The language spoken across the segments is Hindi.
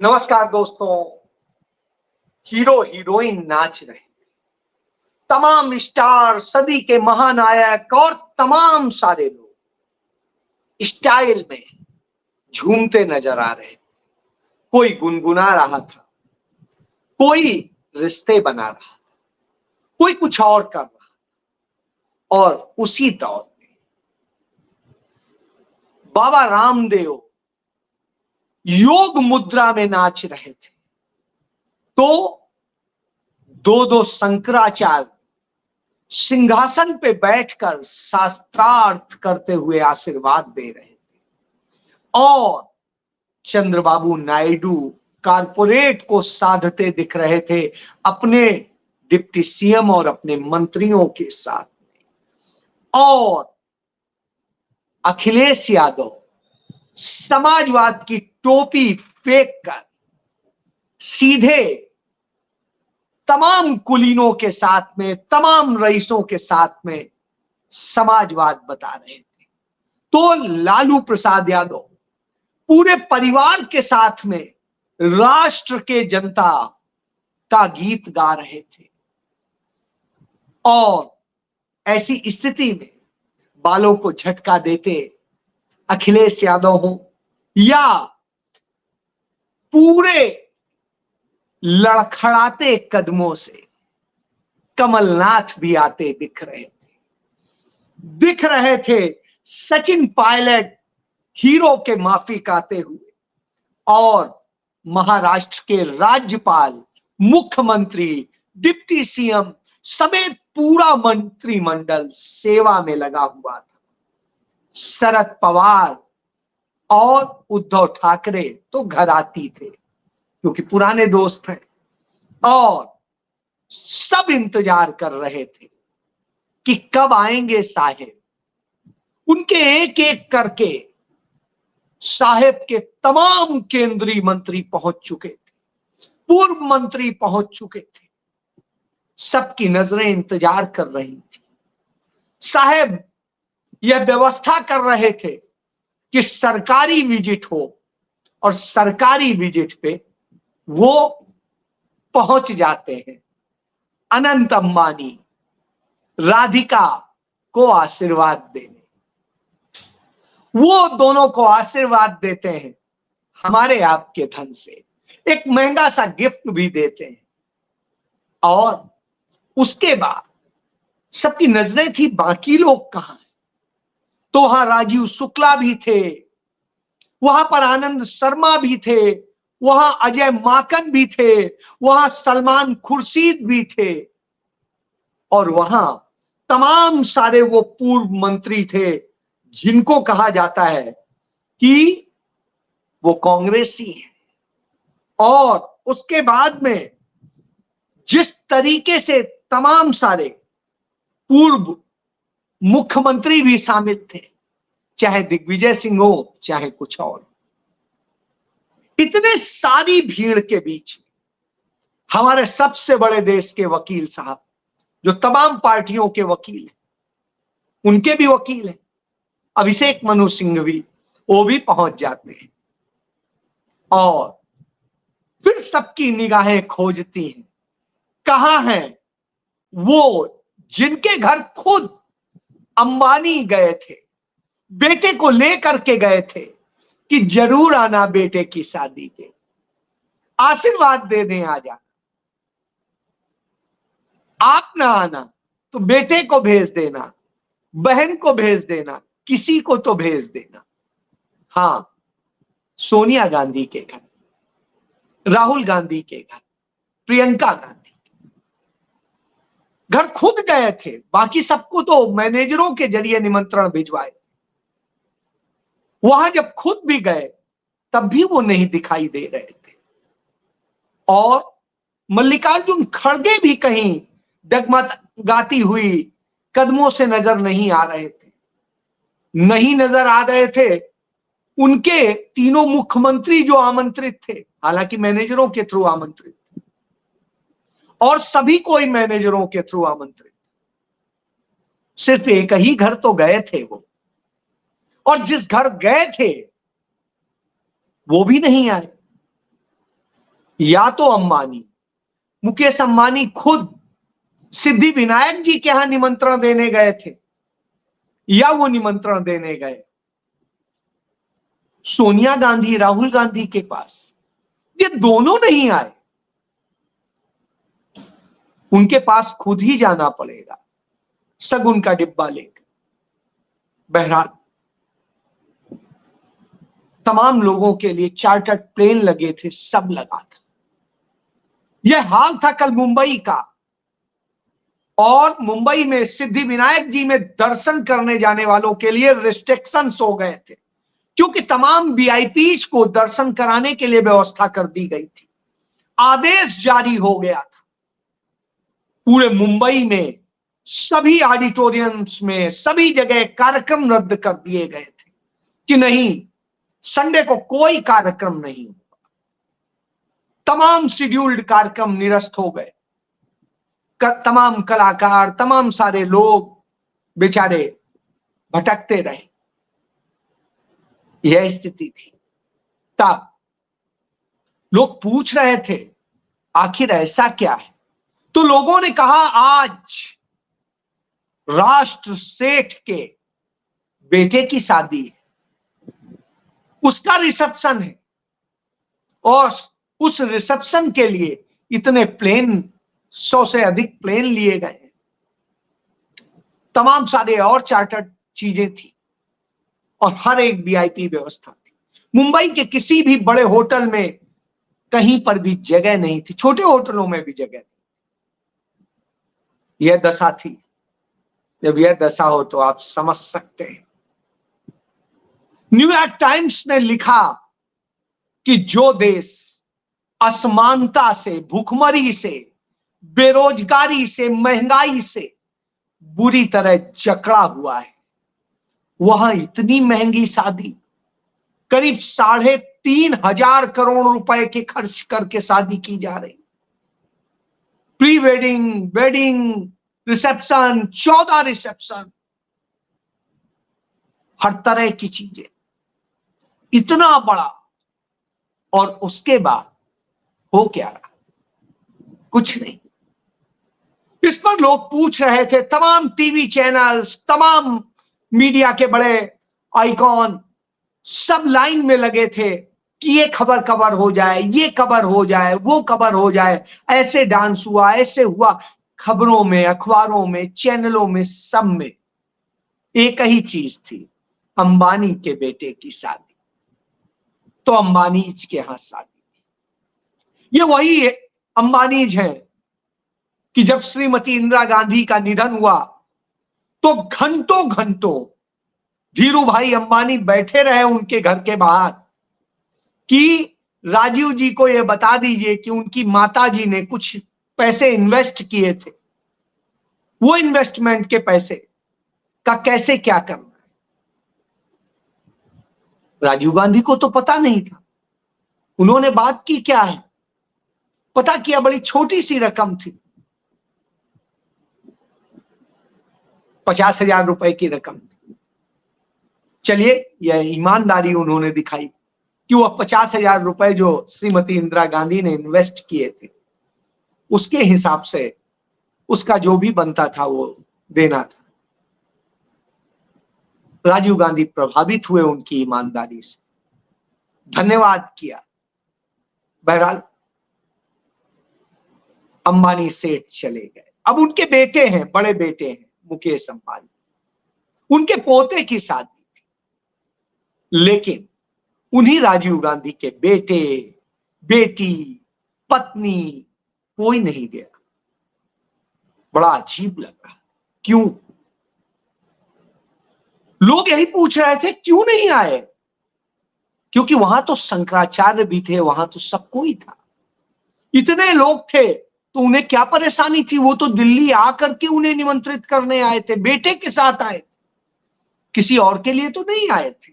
नमस्कार दोस्तों। हीरो हीरोइन नाच रहे, तमाम स्टार, सदी के महानायक और तमाम सारे लोग स्टाइल में झूमते नजर आ रहे। कोई गुनगुना रहा था, कोई रिश्ते बना रहा था, कोई कुछ और कर रहा। और उसी दौर में बाबा रामदेव योग मुद्रा में नाच रहे थे, तो दो दो शंकराचार्य सिंहासन पे बैठकर शास्त्रार्थ करते हुए आशीर्वाद दे रहे थे और चंद्रबाबू नायडू कारपोरेट को साधते दिख रहे थे अपने डिप्टी सीएम और अपने मंत्रियों के साथ में। और अखिलेश यादव समाजवाद की टोपी फेंक कर सीधे तमाम कुलीनों के साथ में, तमाम रईसों के साथ में समाजवाद बता रहे थे। तो लालू प्रसाद यादव पूरे परिवार के साथ में राष्ट्र के जनता का गीत गा रहे थे। और ऐसी स्थिति में बालों को झटका देते अखिलेश यादव हो या पूरे लड़खड़ाते कदमों से कमलनाथ भी आते दिख रहे थे सचिन पायलट हीरो के माफिक आते हुए, और महाराष्ट्र के राज्यपाल, मुख्यमंत्री, डिप्टी सीएम समेत पूरा मंत्रिमंडल सेवा में लगा हुआ था। शरद पवार और उद्धव ठाकरे तो घराती थे क्योंकि पुराने दोस्त हैं, और सब इंतजार कर रहे थे कि कब आएंगे साहेब। उनके एक एक करके साहेब के तमाम केंद्रीय मंत्री पहुंच चुके थे, पूर्व मंत्री पहुंच चुके थे, सबकी नजरें इंतजार कर रही थी। साहेब यह व्यवस्था कर रहे थे कि सरकारी विजिट हो, और सरकारी विजिट पे वो पहुंच जाते हैं अनंत अंबानी, राधिका को आशीर्वाद देने। वो दोनों को आशीर्वाद देते हैं हमारे आपके धन से, एक महंगा सा गिफ्ट भी देते हैं। और उसके बाद सबकी नजरें थी बाकी लोग कहां हैं। तो वहां राजीव शुक्ला भी थे, वहां पर आनंद शर्मा भी थे, वहां अजय माकन भी थे, वहां सलमान खुर्शीद भी थे, और वहां तमाम सारे वो पूर्व मंत्री थे जिनको कहा जाता है कि वो कांग्रेसी हैं। और उसके बाद में जिस तरीके से तमाम सारे पूर्व मुख्यमंत्री भी शामिल थे, चाहे दिग्विजय सिंह हो चाहे कुछ और, इतने सारी भीड़ के बीच हमारे सबसे बड़े देश के वकील साहब, जो तमाम पार्टियों के वकील हैं, उनके भी वकील हैं, अभिषेक मनु सिंघवी, वो भी पहुंच जाते हैं। और फिर सबकी निगाहें खोजती हैं कहां हैं वो जिनके घर खुद अंबानी गए थे, बेटे को लेकर के गए थे कि जरूर आना बेटे की शादी के, आशीर्वाद देने आ जाना, आप ना आना तो बेटे को भेज देना, बहन को भेज देना, किसी को तो भेज देना। हां, सोनिया गांधी के घर, राहुल गांधी के घर, प्रियंका गांधी घर खुद गए थे, बाकी सबको तो मैनेजरों के जरिए निमंत्रण भिजवाए। वहां जब खुद भी गए तब भी वो नहीं दिखाई दे रहे थे, और मल्लिकार्जुन खड़गे भी कहीं डगमगाती हुई कदमों से नजर नहीं आ रहे थे। नहीं नजर आ रहे थे उनके तीनों मुख्यमंत्री जो आमंत्रित थे, हालांकि मैनेजरों के थ्रू आमंत्रित, और सभी कोई मैनेजरों के थ्रू आमंत्रित, सिर्फ एक ही घर तो गए थे वो, और जिस घर गए थे वो भी नहीं आए। या तो अंबानी, मुकेश अंबानी खुद सिद्धि विनायक जी के यहां निमंत्रण देने गए थे, या वो निमंत्रण देने गए सोनिया गांधी, राहुल गांधी के पास। ये दोनों नहीं आए, उनके पास खुद ही जाना पड़ेगा शगुन का डिब्बा लेकर। बहरहाल तमाम लोगों के लिए चार्टर्ड प्लेन लगे थे, सब लगा था। यह हाल था कल मुंबई का, और मुंबई में सिद्धि विनायक जी में दर्शन करने जाने वालों के लिए रिस्ट्रिक्शंस हो गए थे, क्योंकि तमाम वीआईपीज को दर्शन कराने के लिए व्यवस्था कर दी गई थी। आदेश जारी हो गया था पूरे मुंबई में, सभी ऑडिटोरियम्स में, सभी जगह कार्यक्रम रद्द कर दिए गए थे कि नहीं, संडे को कोई कार्यक्रम नहीं होगा। तमाम शेड्यूल्ड कार्यक्रम निरस्त हो गए। तमाम कलाकार, तमाम सारे लोग बेचारे भटकते रहे। यह स्थिति थी। तब लोग पूछ रहे थे आखिर ऐसा क्या है, तो लोगों ने कहा आज राष्ट्र सेठ के बेटे की शादी है, उसका रिसेप्शन है, और उस रिसेप्शन के लिए इतने प्लेन, 100 से अधिक प्लेन लिए गए, तमाम सारे और चार्टर्ड चीजें थी, और हर एक वीआईपी व्यवस्था थी। मुंबई के किसी भी बड़े होटल में कहीं पर भी जगह नहीं थी, छोटे होटलों में भी जगह नहीं। यह दशा थी। जब यह दशा हो तो आप समझ सकते हैं। न्यूयॉर्क टाइम्स ने लिखा कि जो देश असमानता से, भूखमरी से, बेरोजगारी से, महंगाई से बुरी तरह जकड़ा हुआ है, वहां इतनी महंगी शादी, करीब 3,500 करोड़ रुपए के खर्च करके शादी की जा रही, pre wedding, wedding, reception, 14 reception, हर तरह की चीजें, इतना बड़ा, और उसके बाद हो क्या रहा? कुछ नहीं। इस पर लोग पूछ रहे थे, तमाम टीवी चैनल्स, तमाम मीडिया के बड़े आइकॉन सब लाइन में लगे थे कि ये खबर कवर हो जाए, ये खबर हो जाए, वो खबर हो जाए, ऐसे डांस हुआ, ऐसे हुआ। खबरों में, अखबारों में, चैनलों में, सब में एक ही चीज थी, अंबानी के बेटे की शादी। तो अंबानीज के यहां शादी थी। ये वही अंबानीज हैं कि जब श्रीमती इंदिरा गांधी का निधन हुआ तो घंटों घंटों धीरू भाई अंबानी बैठे रहे उनके घर के बाहर कि राजीव जी को यह बता दीजिए कि उनकी माता जी ने कुछ पैसे इन्वेस्ट किए थे, वो इन्वेस्टमेंट के पैसे का कैसे क्या करना है। राजीव गांधी को तो पता नहीं था। उन्होंने बात की क्या है, पता किया, बड़ी छोटी सी रकम थी, 50,000 रुपए की रकम थी। चलिए, यह ईमानदारी उन्होंने दिखाई कि वह 50,000 रुपए जो श्रीमती इंदिरा गांधी ने इन्वेस्ट किए थे, उसके हिसाब से उसका जो भी बनता था वो देना था। राजीव गांधी प्रभावित हुए उनकी ईमानदारी से, धन्यवाद किया। बहरहाल अंबानी सेठ चले गए। अब उनके बेटे हैं, बड़े बेटे हैं मुकेश अंबानी, उनके पोते की शादी थी, लेकिन उन्हीं राजीव गांधी के बेटे, बेटी, पत्नी कोई नहीं गया। बड़ा अजीब लग रहा। क्यों? लोग यही पूछ रहे थे क्यों नहीं आए, क्योंकि वहां तो शंकराचार्य भी थे, वहां तो सब कोई था, इतने लोग थे, तो उन्हें क्या परेशानी थी? वो तो दिल्ली आकर के उन्हें निमंत्रित करने आए थे, बेटे के साथ आए, किसी और के लिए तो नहीं आए थे।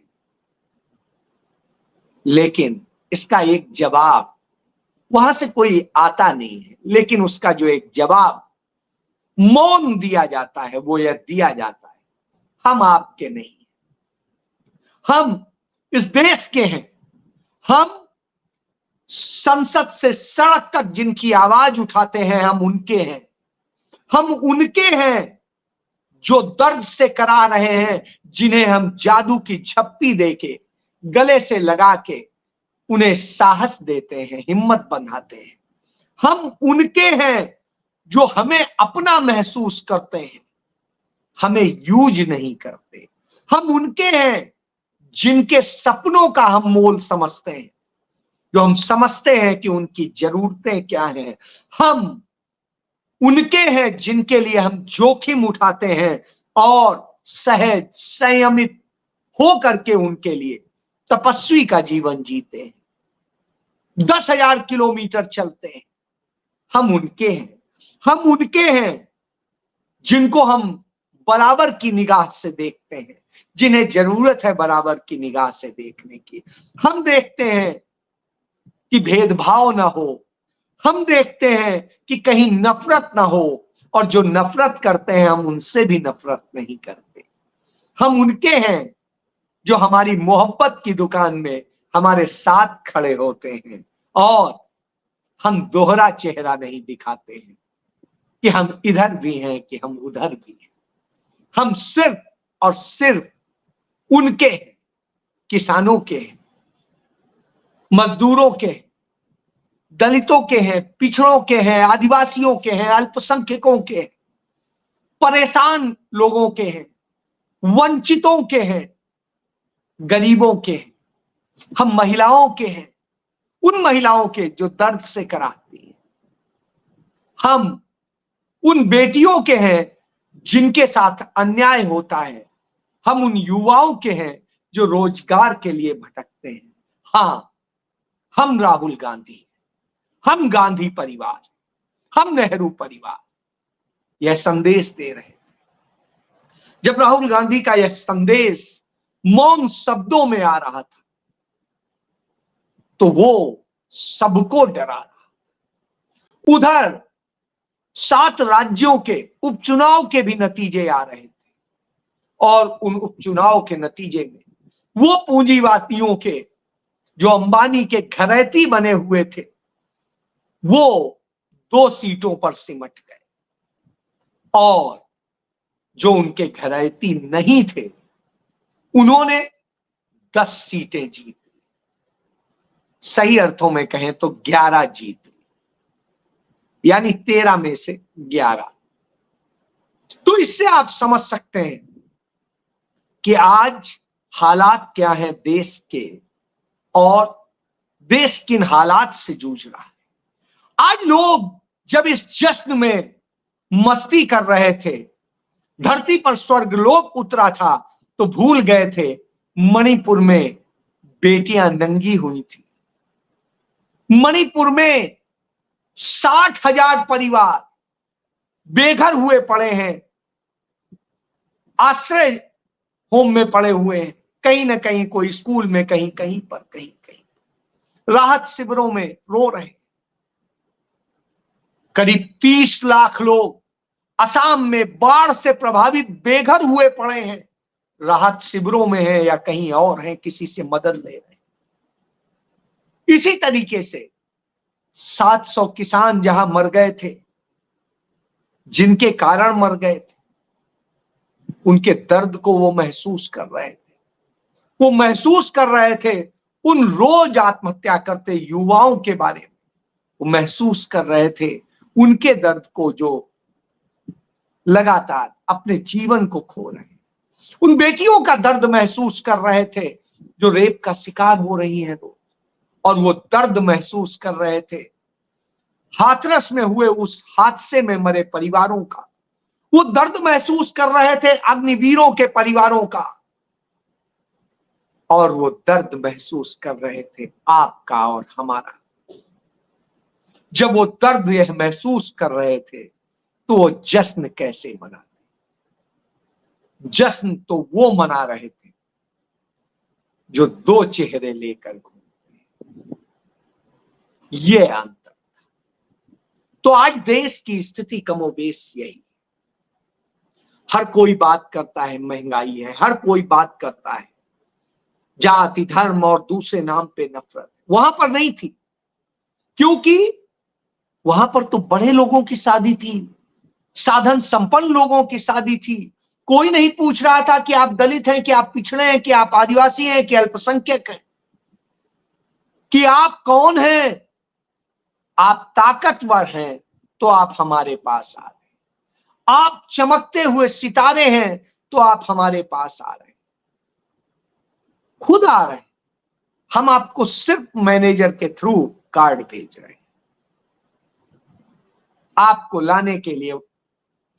लेकिन इसका एक जवाब वहां से कोई आता नहीं है, लेकिन उसका जो एक जवाब मौन दिया जाता है, वो यह दिया जाता है, हम आपके नहीं, हम इस देश के हैं, हम संसद से सड़क तक जिनकी आवाज उठाते हैं, हम उनके हैं। हम उनके हैं जो दर्द से करा रहे हैं, जिन्हें हम जादू की झप्पी देके, गले से लगा के उन्हें साहस देते हैं, हिम्मत बनाते हैं। हम उनके हैं जो हमें अपना महसूस करते हैं, हमें यूज नहीं करते। हम उनके हैं जिनके सपनों का हम मोल समझते हैं, जो हम समझते हैं कि उनकी जरूरतें क्या हैं। हम उनके हैं जिनके लिए हम जोखिम उठाते हैं और सहज संयमित हो करके उनके लिए तपस्वी का जीवन जीते हैं। 10,000 किलोमीटर चलते हैं। हम उनके हैं। हम उनके हैं जिनको हम बराबर की निगाह से देखते हैं, जिन्हें जरूरत है बराबर की निगाह से देखने की। हम देखते हैं कि भेदभाव ना हो, हम देखते हैं कि कहीं नफरत ना हो, और जो नफरत करते हैं हम उनसे भी नफरत नहीं करते। हम उनके हैं जो हमारी मोहब्बत की दुकान में हमारे साथ खड़े होते हैं, और हम दोहरा चेहरा नहीं दिखाते हैं कि हम इधर भी हैं कि हम उधर भी हैं। हम सिर्फ और सिर्फ उनके हैं, किसानों के हैं, मजदूरों के हैं, दलितों के हैं, पिछड़ों के हैं, आदिवासियों के हैं, अल्पसंख्यकों के हैं, परेशान लोगों के हैं, वंचितों के हैं, गरीबों के हैं। हम महिलाओं के हैं, उन महिलाओं के जो दर्द से कराती हैं। हम उन बेटियों के हैं जिनके साथ अन्याय होता है। हम उन युवाओं के हैं जो रोजगार के लिए भटकते हैं। हाँ, हम राहुल गांधी, हम गांधी परिवार, हम नेहरू परिवार यह संदेश दे रहे हैं। जब राहुल गांधी का यह संदेश मौन शब्दों में आ रहा था तो वो सबको डरा रहा। उधर 7 राज्यों के उपचुनाव के भी नतीजे आ रहे थे, और उन उपचुनाव के नतीजे में वो पूंजीवादियों के जो अंबानी के घरैती बने हुए थे, वो 2 सीटों पर सिमट गए, और जो उनके घरैती नहीं थे उन्होंने 10 सीटें जीत ली। सही अर्थों में कहें तो 11 जीत ली, यानी 13 में से 11। तो इससे आप समझ सकते हैं कि आज हालात क्या हैं देश के, और देश किन हालात से जूझ रहा है। आज लोग जब इस जश्न में मस्ती कर रहे थे, धरती पर स्वर्गलोक उतरा था, तो भूल गए थे मणिपुर में बेटियां नंगी हुई थी। मणिपुर में 60,000 परिवार बेघर हुए पड़े हैं, आश्रय होम में पड़े हुए हैं, कहीं ना कहीं कोई स्कूल में, कहीं कहीं पर, कहीं कहीं राहत शिविरों में रो रहे हैं। करीब 30 लाख लोग असम में बाढ़ से प्रभावित बेघर हुए पड़े हैं, राहत शिविरों में हैं या कहीं और हैं, किसी से मदद ले रहे हैं। इसी तरीके से 700 किसान जहां मर गए थे, जिनके कारण मर गए थे, उनके दर्द को वो महसूस कर रहे थे। वो महसूस कर रहे थे उन रोज आत्महत्या करते युवाओं के बारे में। वो महसूस कर रहे थे उनके दर्द को जो लगातार अपने जीवन को खो रहे हैं। उन बेटियों का दर्द महसूस कर रहे थे जो रेप का शिकार हो रही हैं रोज, और वो दर्द महसूस कर रहे थे हाथरस में हुए उस हादसे में मरे परिवारों का। वो दर्द महसूस कर रहे थे अग्निवीरों के परिवारों का, और वो दर्द महसूस कर रहे थे आपका और हमारा। जब वो दर्द यह महसूस कर रहे थे तो वो जश्न कैसे मनाते? जश्न तो वो मना रहे थे जो 2 चेहरे लेकर घूमते। ये अंतर। तो आज देश की स्थिति कमोबेश यही। हर कोई बात करता है महंगाई है, हर कोई बात करता है जाति धर्म और दूसरे नाम पे नफरत। वहां पर नहीं थी, क्योंकि वहां पर तो बड़े लोगों की शादी थी, साधन संपन्न लोगों की शादी थी। कोई नहीं पूछ रहा था कि आप दलित हैं, कि आप पिछड़े हैं, कि आप आदिवासी हैं, कि अल्पसंख्यक हैं, कि आप कौन हैं। आप ताकतवर हैं तो आप हमारे पास आ रहे हैं, आप चमकते हुए सितारे हैं तो आप हमारे पास आ रहे हैं, खुद आ रहे हैं। हम आपको सिर्फ मैनेजर के थ्रू कार्ड भेज रहे हैं, आपको लाने के लिए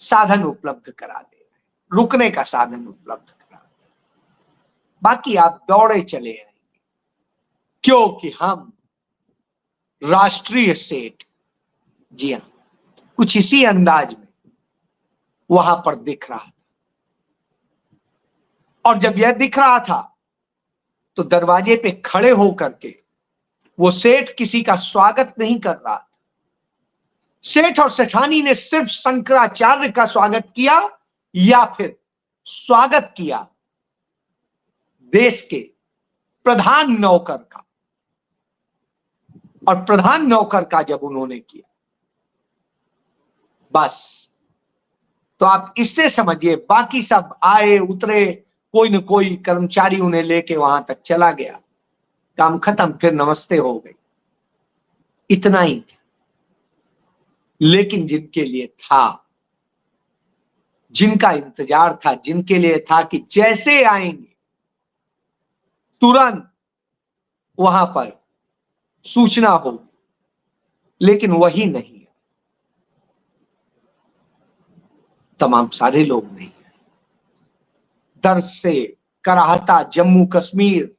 साधन उपलब्ध करा दे रहे हैं, रुकने का साधन उपलब्ध करा दे रहे हैं। बाकी आप दौड़े चले आएंगे, क्योंकि हम राष्ट्रीय सेठ, जी हां, कुछ इसी अंदाज में वहां पर दिख रहा था। और जब यह दिख रहा था तो दरवाजे पे खड़े होकर के वो सेठ किसी का स्वागत नहीं कर रहा था। सेठ और सेठानी ने सिर्फ शंकराचार्य का स्वागत किया, या फिर स्वागत किया देश के प्रधान नौकर का। और प्रधान नौकर का जब उन्होंने किया, बस तो आप इससे समझिए बाकी सब आए उतरे, कोई न कोई कर्मचारी उन्हें लेके वहां तक चला गया, काम खत्म, फिर नमस्ते हो गई, इतना ही था। लेकिन जिनके लिए था, जिनका इंतजार था, जिनके लिए था कि जैसे आएंगे तुरंत वहां पर सूचना हो, लेकिन वही नहीं है। तमाम सारे लोग नहीं है। दर्द से कराहता जम्मू कश्मीर,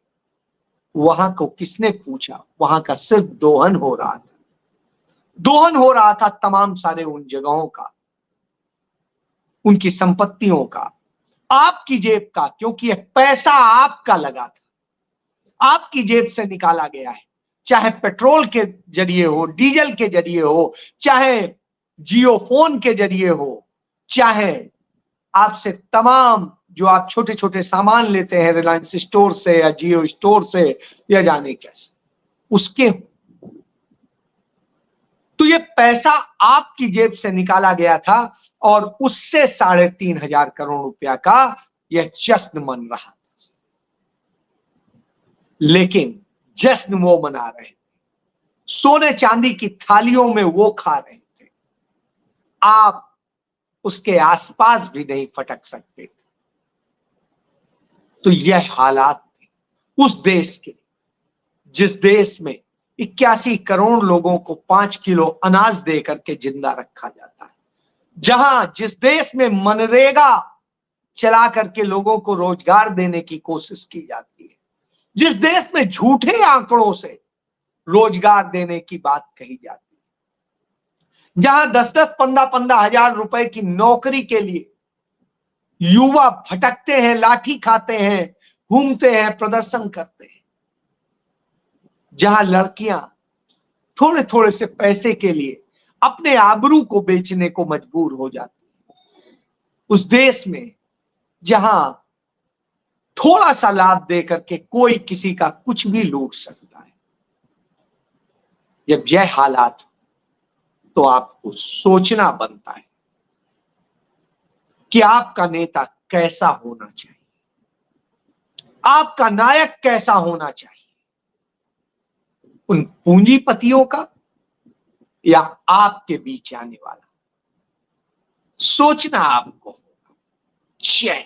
वहां को किसने पूछा? वहां का सिर्फ दोहन हो रहा था, दोहन हो रहा था तमाम सारे उन जगहों का, उनकी संपत्तियों का, आपकी जेब का, क्योंकि यह पैसा आपका लगा था, आपकी जेब से निकाला गया है। चाहे पेट्रोल के जरिए हो, डीजल के जरिए हो, चाहे जियो फोन के जरिए हो, चाहे आपसे तमाम जो आप छोटे छोटे सामान लेते हैं रिलायंस स्टोर से या जियो स्टोर से या जाने कैसे, उसके तो ये पैसा आपकी जेब से निकाला गया था और उससे 3,500 करोड़ रुपया का यह जश्न मन रहा था। लेकिन जश्न वो मना रहे थे, सोने चांदी की थालियों में वो खा रहे थे, आप उसके आसपास भी नहीं फटक सकते थे। तो यह हालात थे उस देश के, जिस देश में 81 करोड़ लोगों को 5 किलो अनाज दे करके जिंदा रखा जाता है, जहां जिस देश में मनरेगा चला करके लोगों को रोजगार देने की कोशिश की जाती है, जिस देश में झूठे आंकड़ों से रोजगार देने की बात कही जाती है, जहां 10-10, 15-15 हजार रुपए की नौकरी के लिए युवा भटकते हैं, लाठी खाते हैं, घूमते हैं, प्रदर्शन करते हैं, जहां लड़कियां थोड़े थोड़े से पैसे के लिए अपने आबरू को बेचने को मजबूर हो जाती है, उस देश में जहां थोड़ा सा लाभ दे करके कोई किसी का कुछ भी लूट सकता है, जब यह हालात तो आपको सोचना बनता है कि आपका नेता कैसा होना चाहिए, आपका नायक कैसा होना चाहिए, उन पूंजीपतियों का या आपके बीच आने वाला। सोचना आपको होगा। जय